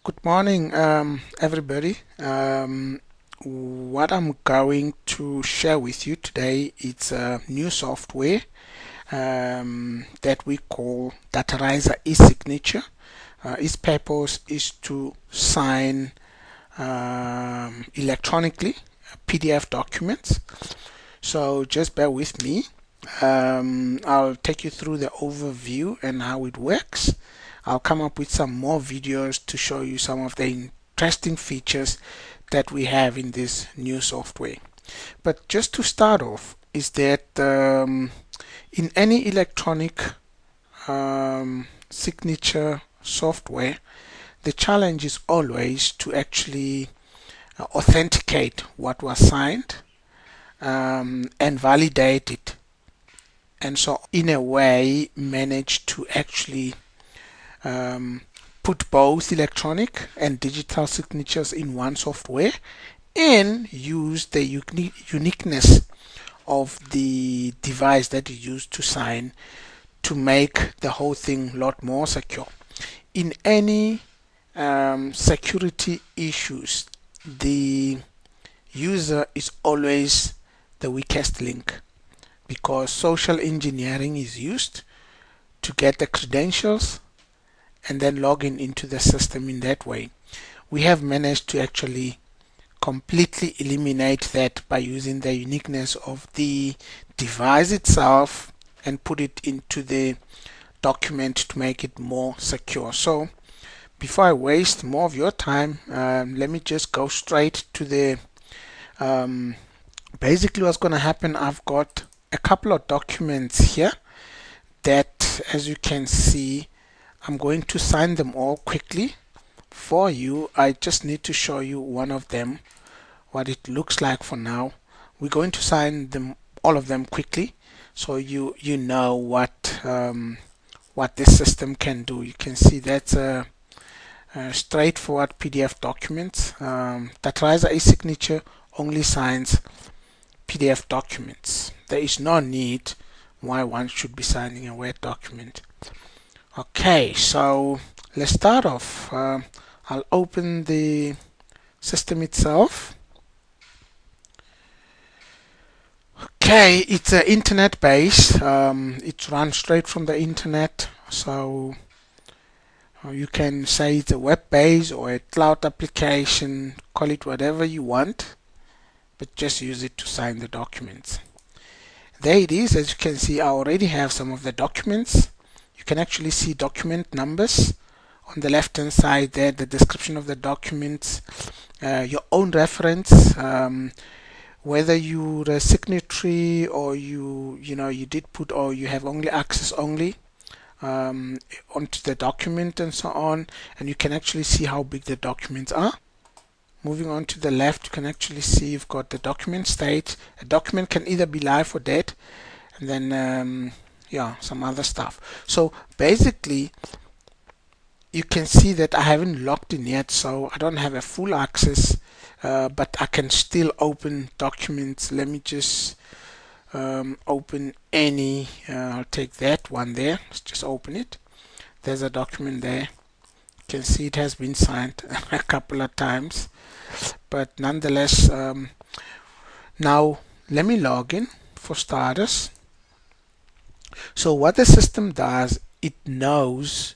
Good morning, everybody. What I'm going to share with you today is a new software that we call Datarizer eSignature. Its purpose is to sign electronically PDF documents. So just bear with me. I'll take you through the overview and how it works. I'll come up with some more videos to show you some of the interesting features that we have in this new software. But just to start off is that in any electronic signature software, the challenge is always to actually authenticate what was signed and validate it, and so in a way manage to actually put both electronic and digital signatures in one software and use the uniqueness of the device that you use to sign to make the whole thing a lot more secure. In any security issues, the user is always the weakest link, because social engineering is used to get the credentials and then log into the system in that way. We have managed to actually completely eliminate that by using the uniqueness of the device itself and put it into the document to make it more secure. So before I waste more of your time, let me just go straight to the basically what's going to happen. I've got a couple of documents here that, as you can see, I'm going to sign them all quickly for you. I just need to show you one of them, what it looks like for now. We're going to sign them, all of them, quickly, so you know what this system can do. You can see that's a straightforward PDF document. Datarizer eSignature only signs PDF documents. There is no need why one should be signing a Word document. Okay, so let's start off. I'll open the system itself. Okay, it's internet based. It's run straight from the internet, so you can say it's a web based or a cloud application, call it whatever you want, but just use it to sign the documents. There it is. As you can see, I already have some of the documents. You can actually see document numbers on the left hand side there, the description of the documents, your own reference, whether you're a signatory or you did put, or you have only access only onto the document and so on. And you can actually see how big the documents are. Moving on to the left, you can actually see you've got the document state. A document can either be live or dead, and then some other stuff. So basically you can see that I haven't logged in yet, so I don't have a full access, but I can still open documents. Let me just open any. I'll take that one there. Let's just open it. There's a document there. You can see it has been signed a couple of times, but nonetheless, now let me log in for starters. So what the system does, it knows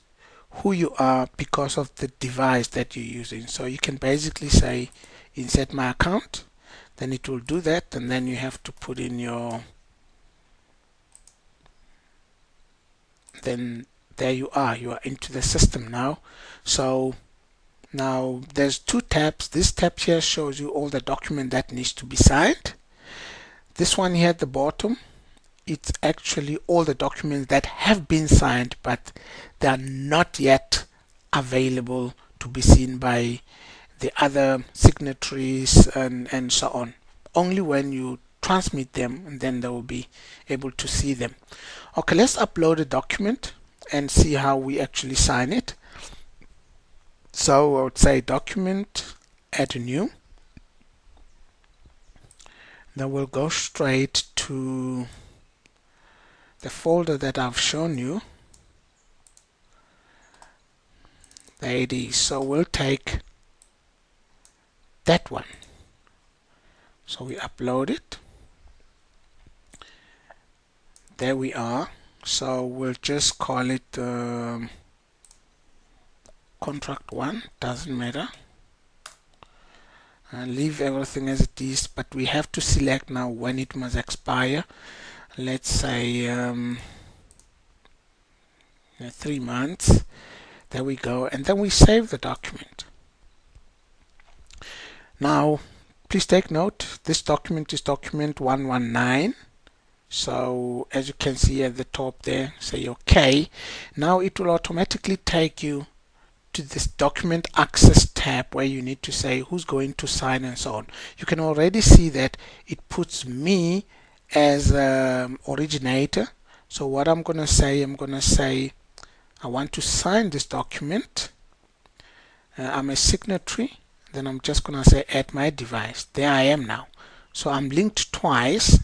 who you are because of the device that you're using. So you can basically say insert my account, then it will do that, and then you have to put in your, then there you are into the system now. So now there's two tabs. This tab here shows you all the document that needs to be signed. This one here at the bottom, it's actually all the documents that have been signed, but they are not yet available to be seen by the other signatories and so on. Only when you transmit them, and then they will be able to see them. Okay, let's upload a document and see how we actually sign it. So I would say document, add a new. Then we'll go straight to the folder that I've shown you. There it is. So we'll take that one. So we upload it. There we are. So we'll just call it contract 1, doesn't matter. Leave everything as it is, but we have to select now when it must expire. Let's say 3 months. There we go, and then we save the document. Now please take note, this document is document 119. So as you can see at the top there, say OK. Now it will automatically take you to this document access tab where you need to say who's going to sign and so on. You can already see that it puts me as originator. So what I'm going to say, I want to sign this document. I'm a signatory. Then I'm just going to say add my device. There I am now. So I'm linked twice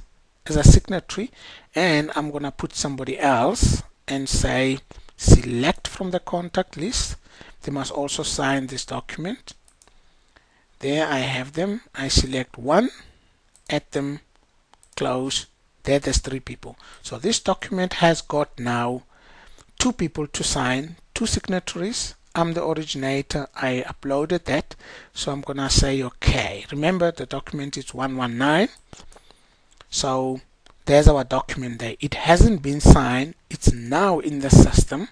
as a signatory, and I'm going to put somebody else and say select from the contact list. They must also sign this document. There I have them. I select one, add them, close. There's 3 people. So this document has got now 2 people to sign, 2 signatories. I'm the originator. I uploaded that. So I'm going to say OK. Remember, the document is 119. So there's our document there. It hasn't been signed. It's now in the system.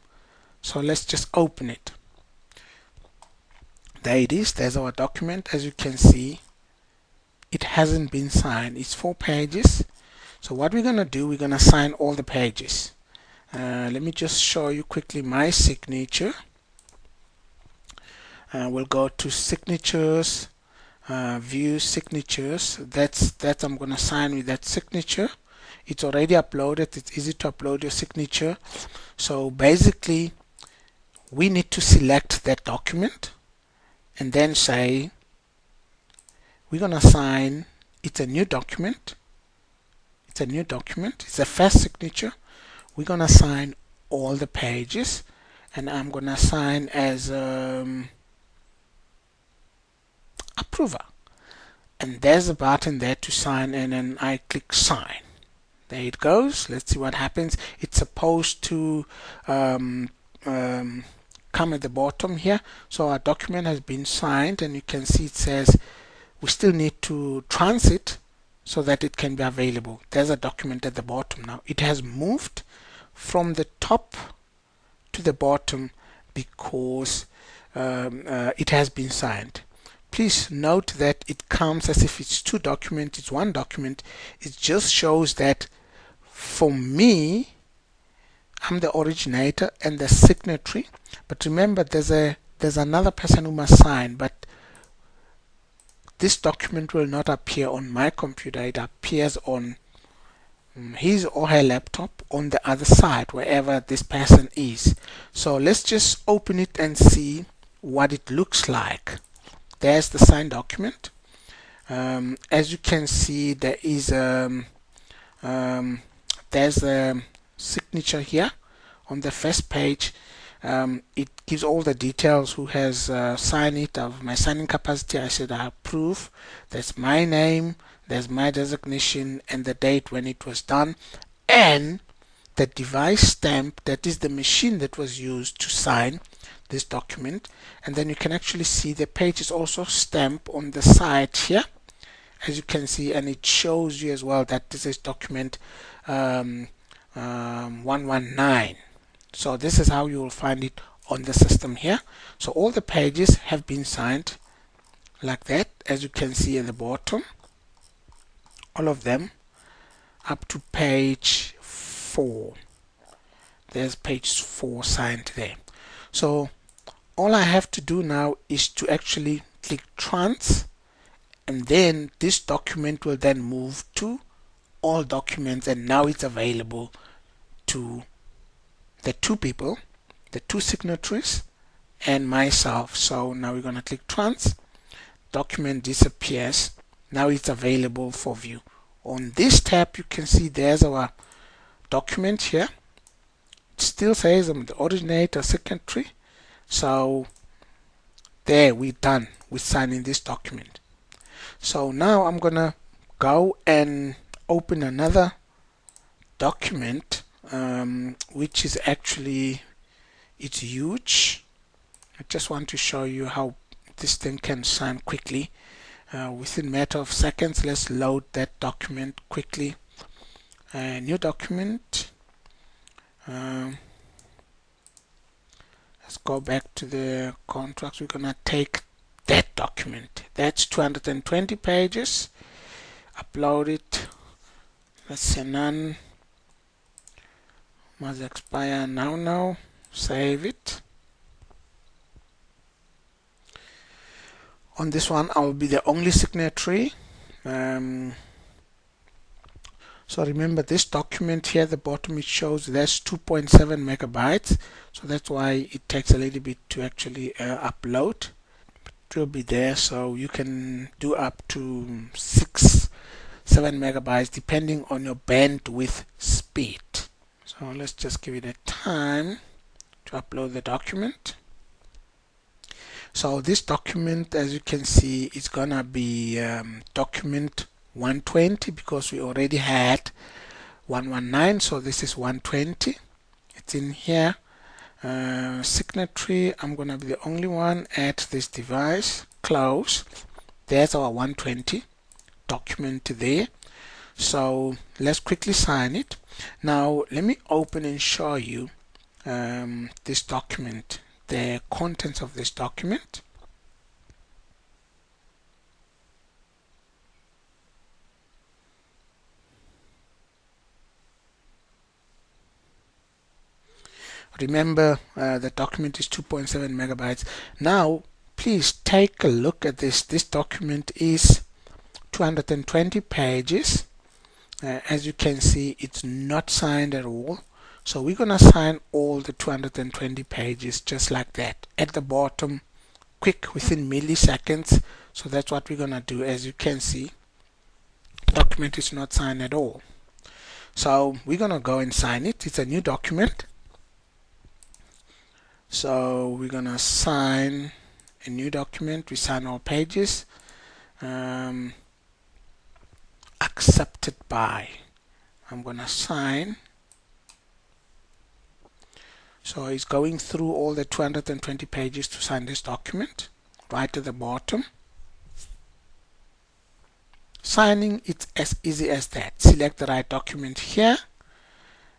So let's just open it. There it is. There's our document. As you can see, it hasn't been signed. It's 4 pages. So what we're going to do, we're going to sign all the pages. Let me just show you quickly my signature. We'll go to signatures, view signatures. That's I'm going to sign with that signature. It's already uploaded. It's easy to upload your signature. So basically, we need to select that document and then say we're going to sign. It's a new document. It's a new document. It's a first signature. We're going to sign all the pages, and I'm going to sign as approver. And there's a button there to sign, and then I click sign. There it goes. Let's see what happens. It's supposed to come at the bottom here. So our document has been signed, and you can see it says we still need to transit so that it can be available. There's a document at the bottom now. It has moved from the top to the bottom because it has been signed. Please note that it comes as if it's 2 documents, it's 1 document. It just shows that for me, I'm the originator and the signatory. But remember, there's another person who must sign, but this document will not appear on my computer. It appears on his or her laptop on the other side, wherever this person is. So let's just open it and see what it looks like. There's the signed document. As you can see, there is there's a signature here on the first page. It gives all the details, who has signed it, of my signing capacity. I said I approve. That's my name, there's my designation, and the date when it was done, and the device stamp, that is the machine that was used to sign this document. And then you can actually see the page is also stamped on the side here, as you can see, and it shows you as well that this is document 119. So this is how you will find it on the system here. So all the pages have been signed like that, as you can see at the bottom, all of them up to page 4. There's page 4 signed there. So all I have to do now is to actually click trans, and then this document will then move to all documents, and now it's available to the 2 people, the 2 signatories, and myself. So now we're going to click trans, document disappears. Now it's available for view. On this tab, you can see there's our document here. It still says I'm the originator signatory. So There, we're done with signing this document. So now I'm gonna go and open another document, which is actually, it's huge. I just want to show you how this thing can sign quickly within a matter of seconds. Let's load that document quickly. New document. Let's go back to the contracts. We're gonna take that document. That's 220 pages. Upload it. Let's say none. Must expire now. Save it. On this one, I will be the only signatory. So remember, this document here at the bottom, it shows that's 2.7 megabytes. So that's why it takes a little bit to actually upload. It will be there, so you can do up to 7 megabytes depending on your bandwidth speed. So let's just give it a time to upload the document. So this document, as you can see, is gonna be document 120 because we already had 119, so this is 120. It's in here. Signatory, I'm gonna be the only one at this device. Close. There's our 120 document there. So let's quickly sign it. Now let me open and show you this document, the contents of this document. Remember, the document is 2.7 megabytes. Now please take a look at this. This document is 220 pages. As you can see, it's not signed at all. So we're gonna sign all the 220 pages just like that at the bottom, quick, within milliseconds. So that's what we're gonna do. As you can see, the document is not signed at all. So we're gonna go and sign it. It's a new document. So we're gonna sign a new document. We sign all pages. Accepted by. I'm gonna sign. So it's going through all the 220 pages to sign this document. Right at the bottom. Signing, it's as easy as that. Select the right document here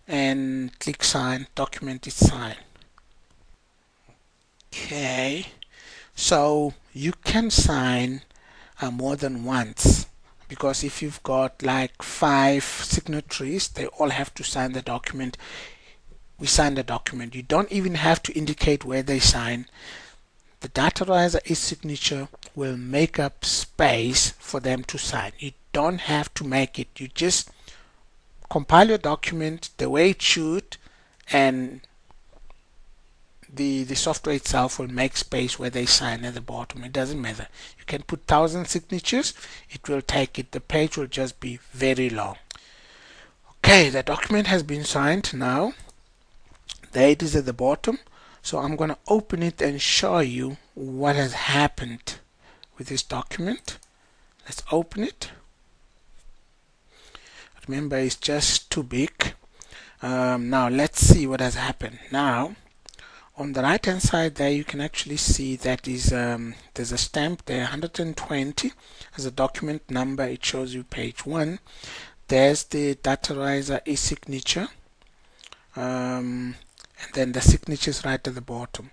and click sign. Document is signed. Okay, so you can sign more than once, because if you've got like 5 signatories, they all have to sign the document. We sign the document. You don't even have to indicate where they sign. The Datarizer eSignature will make up space for them to sign. You don't have to make it. You just compile your document the way it should, and the software itself will make space where they sign at the bottom. It doesn't matter. You can put 1,000 signatures. It will take it. The page will just be very long. Okay, the document has been signed now. There it is at the bottom. So I'm going to open it and show you what has happened with this document. Let's open it. Remember, it's just too big. Now let's see what has happened. Now on the right hand side there, you can actually see that is there's a stamp there, 120 as a document number. It shows you page 1. There's the Datarizer eSignature, and then the signature is right at the bottom.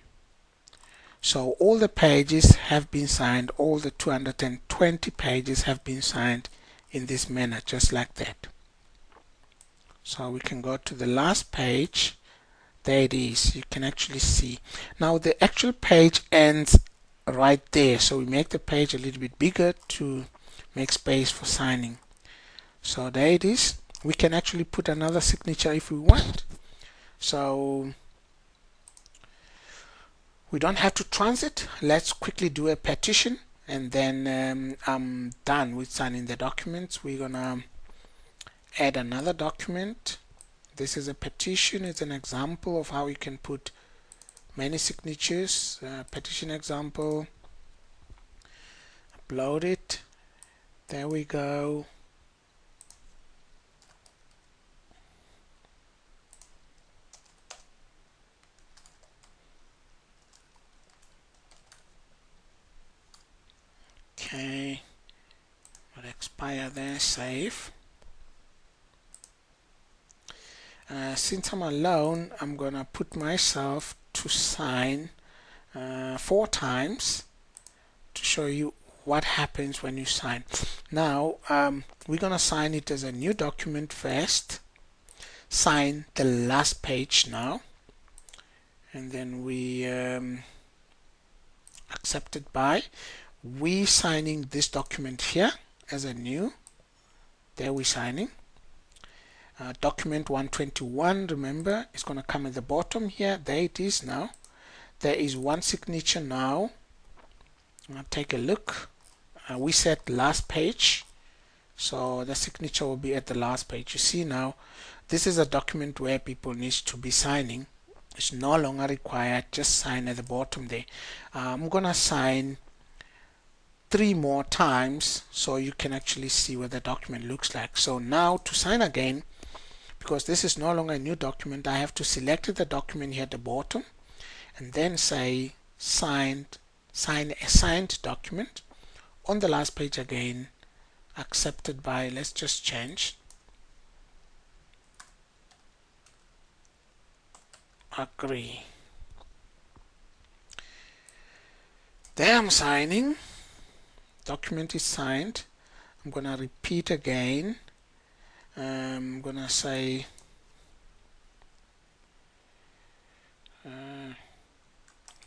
So all the pages have been signed. All the 220 pages have been signed in this manner, just like that. So we can go to the last page. There it is. You can actually see. Now the actual page ends right there. So we make the page a little bit bigger to make space for signing. So there it is. We can actually put another signature if we want. So we don't have to transit. Let's quickly do a petition, and then I'm done with signing the documents. We're gonna add another document. This is a petition. It's an example of how you can put many signatures. Petition example. upload it. There we go. Okay, will expire there, save. Since I'm alone, I'm gonna put myself to sign 4 times to show you what happens when you sign. Now we're gonna sign it as a new document first, sign the last page now, and then we accept it by we signing this document here as a new. There we signing. Document 121, remember, it's going to come at the bottom here. There it is now. There is one signature now. I'll take a look. We set last page, so the signature will be at the last page. You see now, this is a document where people need to be signing. It's no longer required, just sign at the bottom there. I'm going to sign 3 more times so you can actually see what the document looks like. So now to sign again, because this is no longer a new document, I have to select the document here at the bottom and then say sign a signed document. On the last page again, accepted by, let's just change, agree. There I'm signing. Document is signed. I'm gonna repeat again. I'm gonna say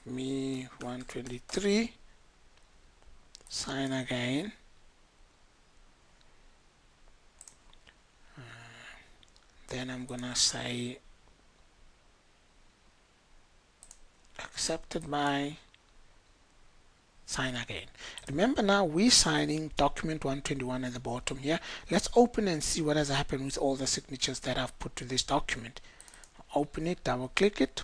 me 123, sign again. Then I'm gonna say accepted by, sign again. Remember now we're signing document 121 at the bottom here. Let's open and see what has happened with all the signatures that I've put to this document. Open it, double click it.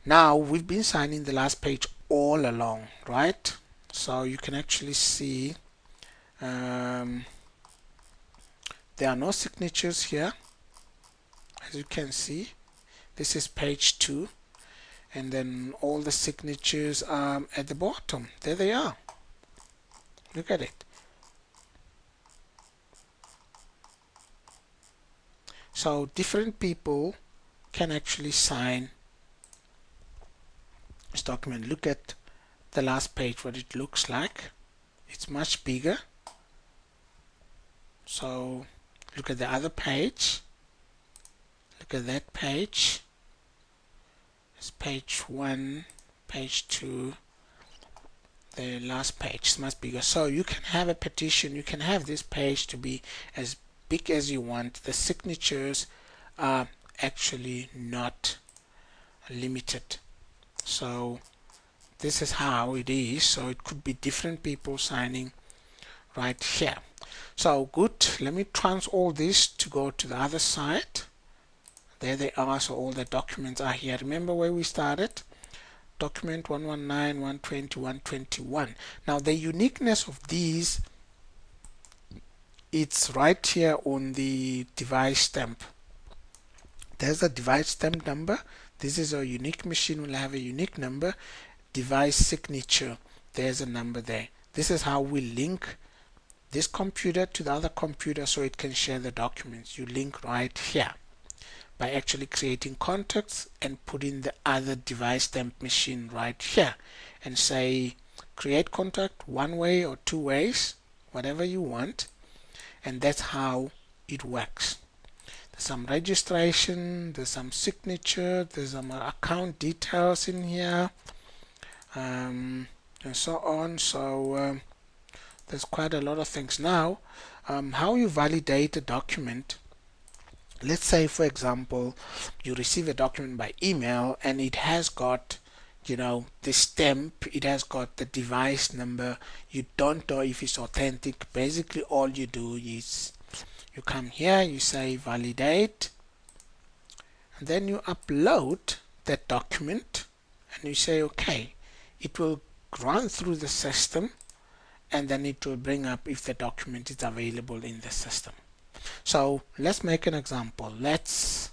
Now we've been signing the last page all along, right? So you can actually see there are no signatures here. As you can see, this is page 2. And then all the signatures are at the bottom. There they are. Look at it. So different people can actually sign this document. Look at the last page, what it looks like. It's much bigger. So look at the other page. Look at that page. Page 1, page 2, the last page is much bigger. So you can have a petition, you can have this page to be as big as you want. The signatures are actually not limited. So this is how it is. So it could be different people signing right here. So good, let me transfer all this to go to the other side. There they are, so all the documents are here. Remember where we started? Document 119, 120, 121. Now the uniqueness of these, it's right here on the device stamp. There's a device stamp number. This is a unique machine, will have a unique number. Device signature, there's a number there. This is how we link this computer to the other computer so it can share the documents. You link right here by actually creating contacts and putting the other device stamp machine right here and say create contact 1 way or 2 ways, whatever you want, and that's how it works. There's some registration, there's some signature, there's some account details in here, and so on. So there's quite a lot of things. Now how you validate a document. Let's say, for example, you receive a document by email and it has got, you know, the stamp, it has got the device number. You don't know if it's authentic. Basically, all you do is you come here, you say validate, and then you upload that document and you say okay. It will run through the system and then it will bring up if the document is available in the system. So let's make an example. Let's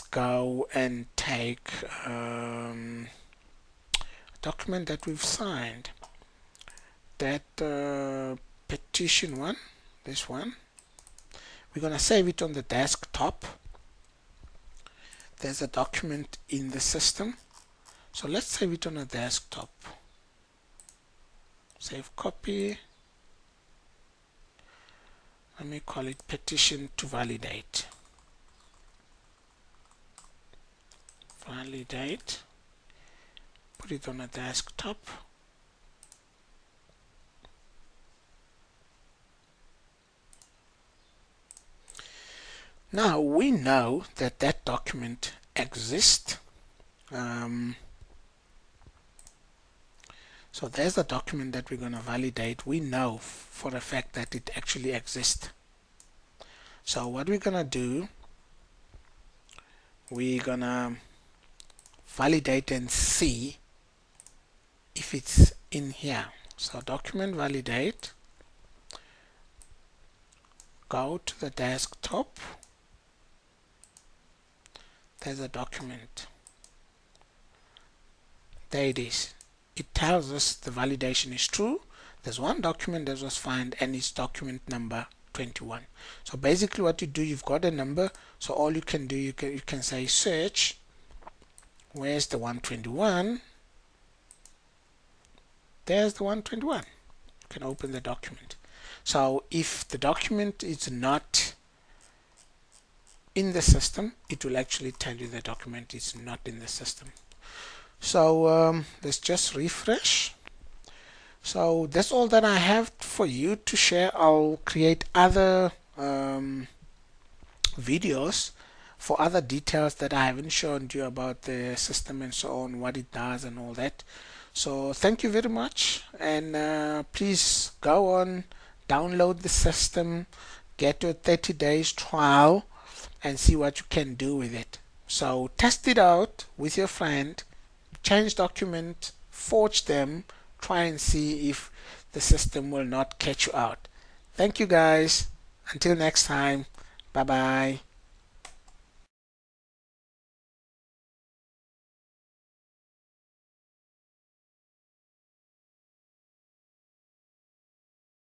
go and take a document that we've signed, that petition one, this one. We're gonna save it on the desktop. There's a document in the system, so let's save it on a desktop. Save copy. Let me call it petition to validate. Validate. Put it on a desktop. Now we know that that document exists. So there's the document that we're going to validate. We know for a fact that it actually exists. So what we're going to do, we're going to validate and see if it's in here. So document validate, go to the desktop, there's a document, there it is. It tells us the validation is true. There's one document that was found and it's document number 21. So basically what you do, you've got a number, so all you can do, you can say search, where's the 121? There's the 121. You can open the document. So if the document is not in the system, it will actually tell you the document is not in the system. So let's just refresh. So that's all that I have for you to share. I'll create other videos for other details that I haven't shown you about the system and so on, what it does and all that. So thank you very much, and please go on, download the system, get your 30 days trial and see what you can do with it. So test it out with your friend, change documents, forge them, try and see if the system will not catch you out. Thank you guys. Until next time. Bye bye.